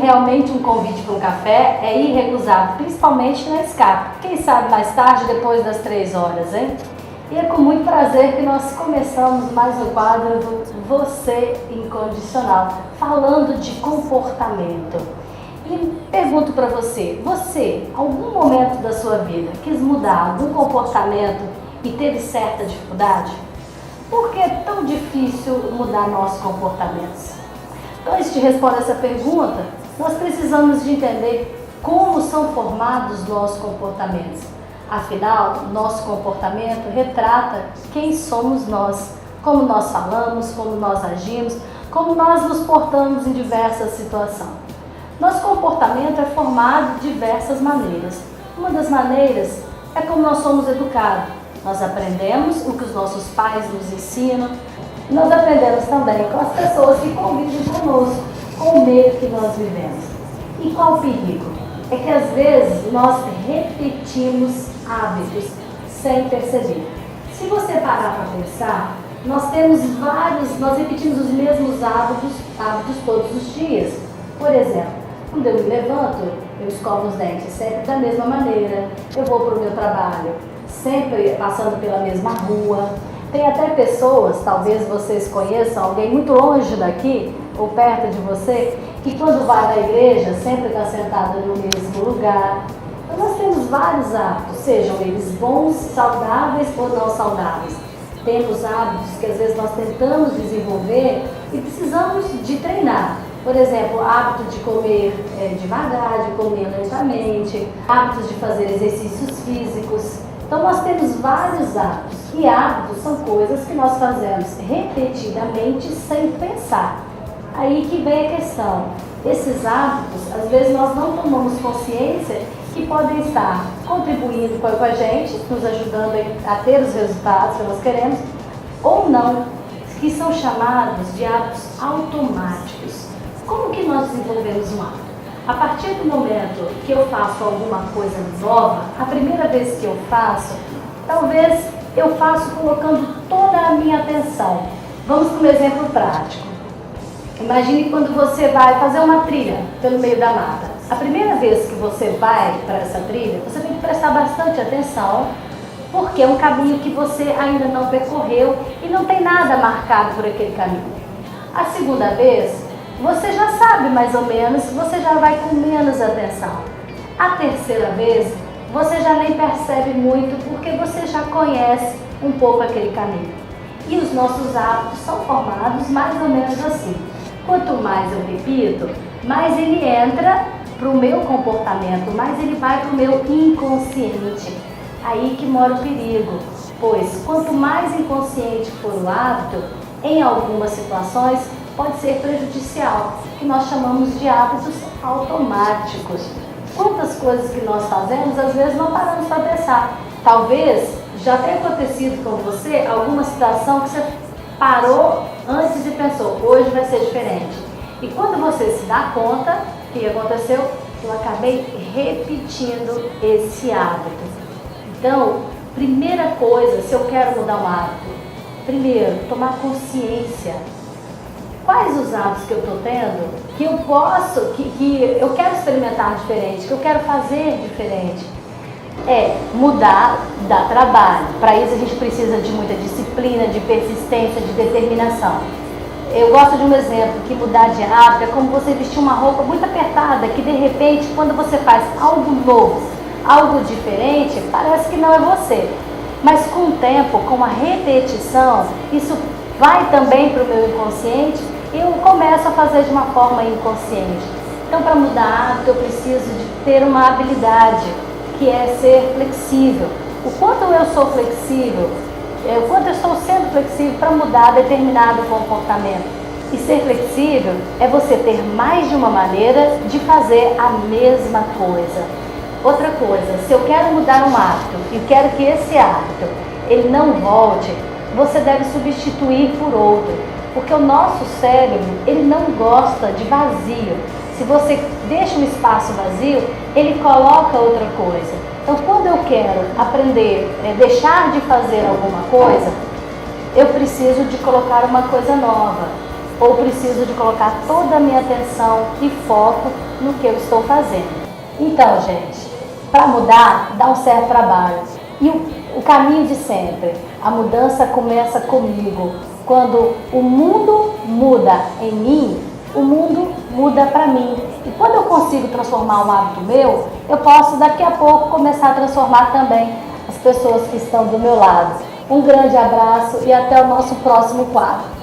realmente um convite para um café é irrecusável, principalmente na escapa. Quem sabe mais tarde, depois das 3 horas, hein? E é com muito prazer que nós começamos mais um quadro do Você Incondicional, falando de comportamento. E pergunto para você, algum momento da sua vida, quis mudar algum comportamento e teve certa dificuldade? Por que é tão difícil mudar nossos comportamentos? Então, antes de responder essa pergunta, nós precisamos de entender como são formados nossos comportamentos. Afinal, nosso comportamento retrata quem somos nós, como nós falamos, como nós agimos, como nós nos portamos em diversas situações. Nosso comportamento é formado de diversas maneiras. Uma das maneiras é como nós somos educados. Nós aprendemos o que os nossos pais nos ensinam. Nós aprendemos também com as pessoas que convivem conosco, com o meio que nós vivemos. E qual o perigo? É que às vezes nós repetimos hábitos sem perceber. Se você parar para pensar, nós repetimos os mesmos hábitos todos os dias. Por exemplo, quando eu me levanto, eu escovo os dentes sempre da mesma maneira, eu vou para o meu trabalho, sempre passando pela mesma rua. Tem até pessoas, talvez vocês conheçam, alguém muito longe daqui, ou perto de você, que quando vai na igreja sempre está sentado no mesmo lugar. Então nós temos vários hábitos, sejam eles bons, saudáveis ou não saudáveis. Temos hábitos que às vezes nós tentamos desenvolver e precisamos de treinar. Por exemplo, hábito de comer devagar, de comer lentamente, hábitos de fazer exercícios físicos. Então nós temos vários hábitos, e hábitos são coisas que nós fazemos repetidamente sem pensar. Aí que vem a questão, esses hábitos, às vezes nós não tomamos consciência que podem estar contribuindo com a gente, nos ajudando a ter os resultados que nós queremos, ou não, que são chamados de hábitos automáticos. Como que nós desenvolvemos um hábito? A partir do momento que eu faço alguma coisa nova, a primeira vez que eu faço, talvez eu faço colocando toda a minha atenção. Vamos para um exemplo prático. Imagine quando você vai fazer uma trilha pelo meio da mata. A primeira vez que você vai para essa trilha, você tem que prestar bastante atenção, porque é um caminho que você ainda não percorreu e não tem nada marcado por aquele caminho. A segunda vez, você já sabe mais ou menos, você já vai com menos atenção. A terceira vez, você já nem percebe muito, porque você já conhece um pouco aquele caminho. E os nossos hábitos são formados mais ou menos assim. Quanto mais eu repito, mais ele entra para o meu comportamento, mais ele vai para o meu inconsciente. Aí que mora o perigo, pois quanto mais inconsciente for o hábito, em algumas situações pode ser prejudicial, que nós chamamos de hábitos automáticos. Quantas coisas que nós fazemos, às vezes não paramos para pensar. Talvez já tenha acontecido com você alguma situação que você parou antes e pensou, hoje vai ser diferente. E quando você se dá conta, o que aconteceu? Eu acabei repetindo esse hábito. Então, primeira coisa, se eu quero mudar um hábito, primeiro, tomar consciência. Quais os hábitos que eu estou tendo que eu posso, que eu quero experimentar diferente, que eu quero fazer diferente? Mudar dá trabalho. Para isso a gente precisa de muita disciplina, de persistência, de determinação. Eu gosto de um exemplo, que mudar de hábito é como você vestir uma roupa muito apertada, que de repente, quando você faz algo novo, algo diferente, parece que não é você. Mas com o tempo, com a repetição, isso vai também para o meu inconsciente e eu começo a fazer de uma forma inconsciente. Então, para mudar hábito, eu preciso de ter uma habilidade, que é ser flexível. O quanto eu sou flexível, o quanto eu estou sendo flexível para mudar determinado comportamento. E ser flexível é você ter mais de uma maneira de fazer a mesma coisa. Outra coisa, se eu quero mudar um hábito e quero que esse hábito ele não volte, você deve substituir por outro. Porque o nosso cérebro, ele não gosta de vazio. Se você deixa um espaço vazio, ele coloca outra coisa. Então, quando eu quero aprender, deixar de fazer alguma coisa, eu preciso de colocar uma coisa nova. ou preciso de colocar toda a minha atenção e foco no que eu estou fazendo. Então, gente, para mudar dá um certo trabalho. E o caminho de sempre, a mudança começa comigo. Quando o mundo muda em mim, o mundo muda para mim. E quando eu consigo transformar um hábito meu, eu posso daqui a pouco começar a transformar também as pessoas que estão do meu lado. Um grande abraço e até o nosso próximo quadro.